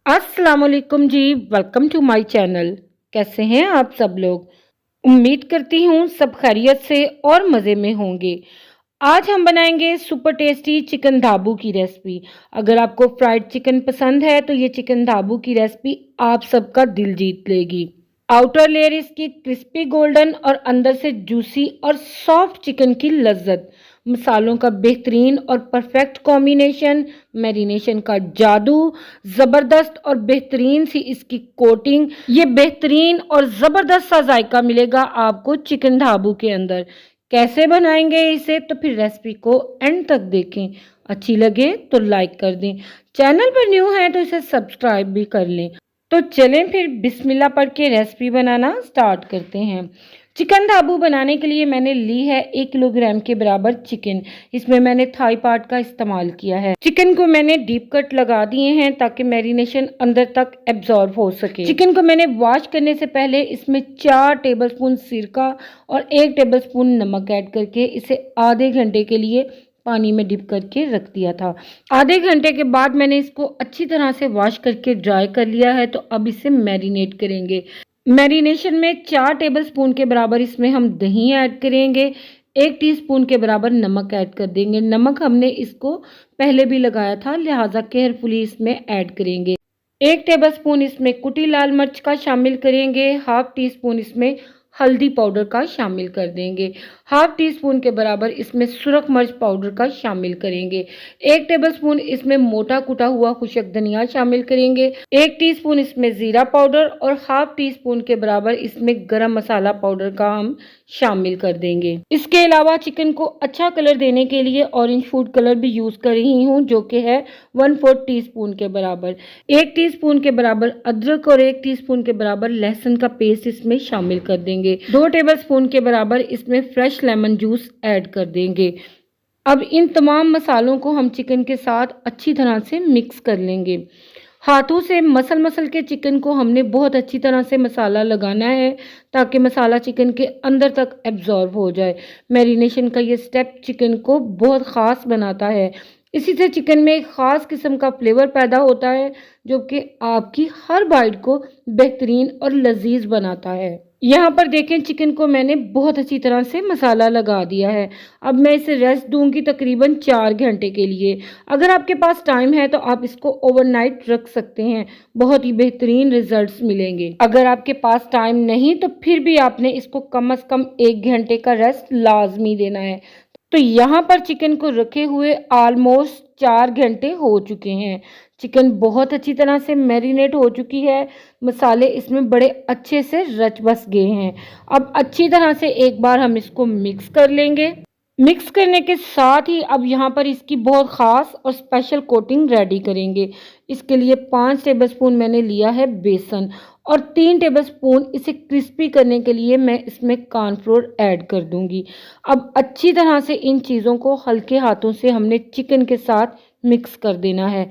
अस्सलाम वालेकुम जी। Welcome to my channel. कैसे हैं आप सब लोग? उम्मीद करती हूँ सब खैरियत से और मज़े में होंगे। आज हम बनाएंगे सुपर टेस्टी चिकन धाबू की रेसिपी। अगर आपको फ्राइड चिकन पसंद है तो ये चिकन धाबू की रेसिपी आप सबका दिल जीत लेगी। आउटर लेयर इसकी क्रिस्पी गोल्डन और अंदर से जूसी और सॉफ्ट चिकन की लज्जत, मसालों का बेहतरीन और परफेक्ट कॉम्बिनेशन, मैरिनेशन का जादू, ज़बरदस्त और बेहतरीन सी इसकी कोटिंग, ये बेहतरीन और ज़बरदस्त सा जायका मिलेगा आपको चिकन ढाबू के अंदर। कैसे बनाएंगे इसे, तो फिर रेसिपी को एंड तक देखें। अच्छी लगे तो लाइक कर दें, चैनल पर न्यू है तो इसे सब्सक्राइब भी कर लें। तो चलें फिर बिस्मिल्लाह पढ़ के रेसिपी बनाना स्टार्ट करते हैं। चिकन ढाबू बनाने के लिए मैंने ली है 1 किलोग्राम के बराबर चिकन। इसमें मैंने थाई पार्ट का इस्तेमाल किया है। चिकन को मैंने डीप कट लगा दिए हैं ताकि मैरिनेशन अंदर तक एब्जॉर्ब हो सके। चिकन को मैंने वॉश करने से पहले इसमें 4 टेबलस्पून सिरका और 1 टेबलस्पून नमक ऐड करके इसे आधे घंटे के लिए पानी में डिप करके रख दिया था। आधे घंटे के बाद मैंने इसको अच्छी तरह से वॉश करके ड्राई कर लिया है। तो अब इसे मैरिनेट करेंगे। मैरिनेशन में 4 टेबलस्पून के बराबर इसमें हम दही ऐड करेंगे। 1 टीस्पून के बराबर नमक ऐड कर देंगे। नमक हमने इसको पहले भी लगाया था, लिहाजा केयरफुली इसमें ऐड करेंगे। 1 टेबलस्पून इसमें कुटी लाल मिर्च का शामिल करेंगे। हाफ टी स्पून इसमें हल्दी पाउडर का शामिल कर देंगे। हाफ टी स्पून के बराबर इसमें सुरख मिर्च पाउडर का शामिल करेंगे। 1 टेबलस्पून इसमें मोटा कुटा हुआ खुशक धनिया शामिल करेंगे। 1 टीस्पून इसमें जीरा पाउडर और हाफ टी स्पून के बराबर इसमें गरम मसाला पाउडर का हम शामिल कर देंगे। इसके अलावा चिकन को अच्छा कलर देने के लिए ऑरेंज फूड कलर भी यूज कर रही हूँ, जो कि है 1/4 टीस्पून के बराबर। 1 टीस्पून के बराबर अदरक और 1 टीस्पून के बराबर लहसुन का पेस्ट इसमें शामिल कर देंगे। 2 टेबलस्पून के बराबर इसमें फ्रेश लेमन जूस ऐड कर देंगे। अब इन तमाम मसालों को हम चिकन के साथ अच्छी तरह से मिक्स कर लेंगे। हाथों से मसल के चिकन को हमने बहुत अच्छी तरह से मसाला लगाना है ताकि मसाला चिकन के अंदर तक एब्जॉर्ब हो जाए। मैरिनेशन का ये स्टेप चिकन को बहुत ख़ास बनाता है। इसी से चिकन में एक ख़ास किस्म का फ्लेवर पैदा होता है जो कि आपकी हर बाइट को बेहतरीन और लजीज बनाता है। यहाँ पर देखें, चिकन को मैंने बहुत अच्छी तरह से मसाला लगा दिया है। अब मैं इसे रेस्ट दूंगी तकरीबन 4 घंटे के लिए। अगर आपके पास टाइम है तो आप इसको ओवरनाइट रख सकते हैं, बहुत ही बेहतरीन रिजल्ट्स मिलेंगे। अगर आपके पास टाइम नहीं तो फिर भी आपने इसको कम से कम 1 घंटे का रेस्ट लाजमी देना है। तो यहाँ पर चिकन को रखे हुए ऑलमोस्ट 4 घंटे हो चुके हैं। चिकन बहुत अच्छी तरह से मैरिनेट हो चुकी है। मसाले इसमें बड़े अच्छे से रच बस गए हैं। अब अच्छी तरह से एक बार हम इसको मिक्स कर लेंगे। मिक्स करने के साथ ही अब यहाँ पर इसकी बहुत ख़ास और स्पेशल कोटिंग रेडी करेंगे। इसके लिए 5 टेबलस्पून मैंने लिया है बेसन और 3 टेबलस्पून इसे क्रिस्पी करने के लिए मैं इसमें कॉर्नफ्लोर ऐड कर दूंगी। अब अच्छी तरह से इन चीज़ों को हल्के हाथों से हमने चिकन के साथ मिक्स कर देना है।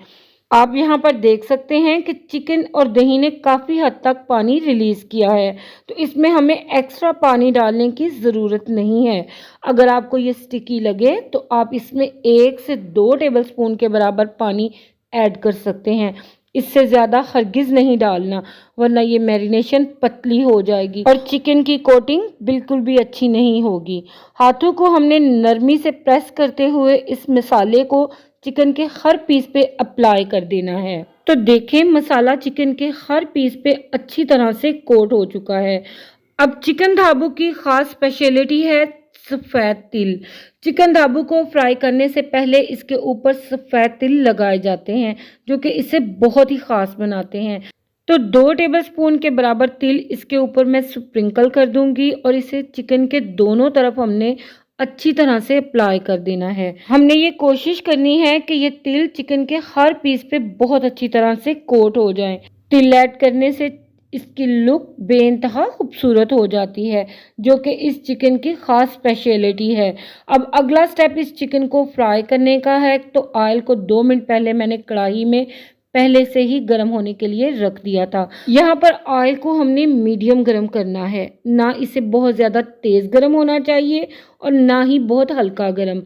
आप यहाँ पर देख सकते हैं कि चिकन और दही ने काफ़ी हद तक पानी रिलीज़ किया है, तो इसमें हमें एक्स्ट्रा पानी डालने की ज़रूरत नहीं है। अगर आपको ये स्टिकी लगे तो आप इसमें 1 से 2 टेबलस्पून के बराबर पानी ऐड कर सकते हैं। इससे ज़्यादा हरगिज़ नहीं डालना, वरना ये मैरिनेशन पतली हो जाएगी और चिकन की कोटिंग बिल्कुल भी अच्छी नहीं होगी। हाथों को हमने नरमी से प्रेस करते हुए इस मसाले को चिकन के हर पीस पे अप्लाई कर देना है। तो देखें, मसाला चिकन के हर पीस पे अच्छी तरह से कोट हो चुका है। अब चिकन ढाबू की ख़ास स्पेशलिटी है सफ़ेद तिल। चिकन ढाबू को फ्राई करने से पहले इसके ऊपर सफ़ेद तिल लगाए जाते हैं, जो कि इसे बहुत ही ख़ास बनाते हैं। तो 2 टेबलस्पून के बराबर तिल इसके ऊपर मैं स्प्रिंकल कर दूंगी और इसे चिकन के दोनों तरफ हमने अच्छी तरह से अप्लाई कर देना है। हमने ये कोशिश करनी है कि ये तिल चिकन के हर पीस पे बहुत अच्छी तरह से कोट हो जाए। तिल ऐड करने से इसकी लुक बेइंतहा खूबसूरत हो जाती है, जो कि इस चिकन की ख़ास स्पेशलिटी है। अब अगला स्टेप इस चिकन को फ्राई करने का है। तो ऑयल को 2 मिनट पहले मैंने कढ़ाई में पहले से ही गर्म होने के लिए रख दिया था। यहाँ पर ऑयल को हमने मीडियम गर्म करना है, ना इसे बहुत ज़्यादा तेज़ गर्म होना चाहिए और ना ही बहुत हल्का गर्म।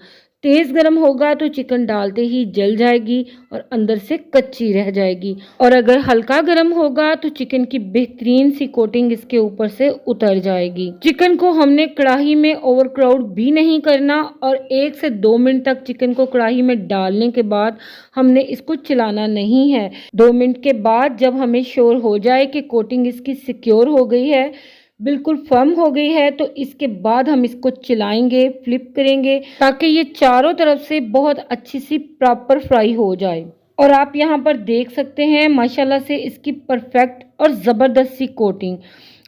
तेज़ गर्म होगा तो चिकन डालते ही जल जाएगी और अंदर से कच्ची रह जाएगी, और अगर हल्का गर्म होगा तो चिकन की बेहतरीन सी कोटिंग इसके ऊपर से उतर जाएगी। चिकन को हमने कढ़ाई में ओवरक्राउड भी नहीं करना, और 1 से 2 मिनट तक चिकन को कढ़ाई में डालने के बाद हमने इसको चलाना नहीं है। 2 मिनट के बाद जब हमें श्योर हो जाए कि कोटिंग इसकी सिक्योर हो गई है, बिल्कुल फर्म हो गई है, तो इसके बाद हम इसको चलाएंगे, फ्लिप करेंगे ताकि ये चारों तरफ से बहुत अच्छी सी प्रॉपर फ्राई हो जाए। और आप यहाँ पर देख सकते हैं माशाल्लाह से इसकी परफेक्ट और ज़बरदस्त सी कोटिंग।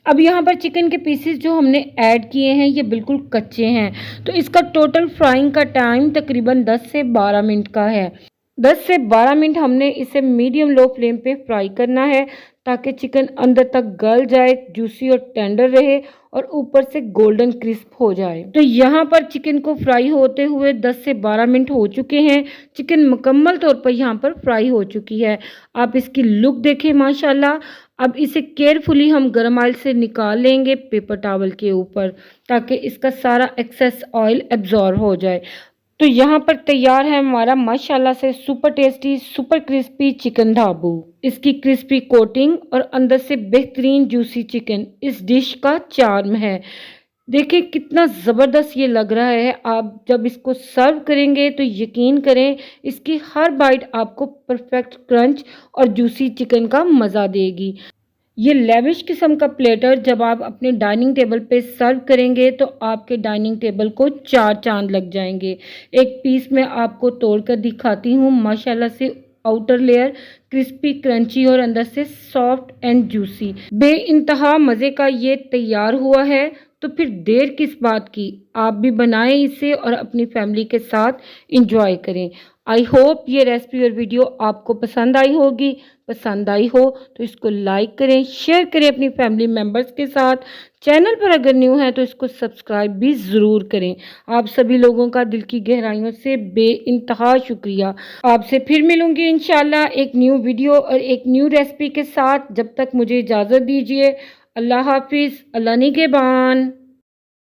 अब यहाँ पर चिकन के पीसेस जो हमने ऐड किए हैं ये बिल्कुल कच्चे हैं, तो इसका टोटल फ्राइंग का टाइम तकरीबन 10 से 12 मिनट का है। 10 से 12 मिनट हमने इसे मीडियम लो फ्लेम पे फ्राई करना है ताकि चिकन अंदर तक गल जाए, जूसी और टेंडर रहे और ऊपर से गोल्डन क्रिस्प हो जाए। तो यहाँ पर चिकन को फ्राई होते हुए 10 से 12 मिनट हो चुके हैं। चिकन मुकम्मल तौर पर यहाँ पर फ्राई हो चुकी है। आप इसकी लुक देखें माशाल्लाह। अब इसे केयरफुली हम गर्म ऑयल से निकाल लेंगे पेपर टॉवल के ऊपर, ताकि इसका सारा एक्सेस ऑयल एब्जॉर्ब हो जाए। तो यहाँ पर तैयार है हमारा माशाल्लाह से super tasty super crispy chicken ढाबू। इसकी क्रिस्पी कोटिंग और अंदर से बेहतरीन जूसी चिकन इस डिश का चार्म है। देखिए कितना ज़बरदस्त ये लग रहा है। आप जब इसको सर्व करेंगे तो यकीन करें इसकी हर बाइट आपको परफेक्ट क्रंच और जूसी चिकन का मज़ा देगी। ये लेविश किस्म का प्लेटर जब आप अपने डाइनिंग टेबल पे सर्व करेंगे तो आपके डाइनिंग टेबल को 4 चांद लग जाएंगे। एक पीस में आपको तोड़कर दिखाती हूँ। माशाल्लाह से आउटर लेयर क्रिस्पी क्रंची और अंदर से सॉफ्ट एंड जूसी, बेइंतहा मज़े का ये तैयार हुआ है। तो फिर देर किस बात की, आप भी बनाएं इसे और अपनी फैमिली के साथ इंजॉय करें। आई होप ये रेसिपी और वीडियो आपको पसंद आई होगी। पसंद आई हो तो इसको लाइक करें, शेयर करें अपनी फैमिली मेम्बर्स के साथ। चैनल पर अगर न्यू है तो इसको सब्सक्राइब भी ज़रूर करें। आप सभी लोगों का दिल की गहराइयों से बेइंतहा शुक्रिया। आपसे फिर मिलूंगी इंशाल्लाह एक न्यू वीडियो और एक न्यू रेसिपी के साथ। जब तक मुझे इजाज़त दीजिए। अल्लाह हाफिज़, अल्लाह निगहबान।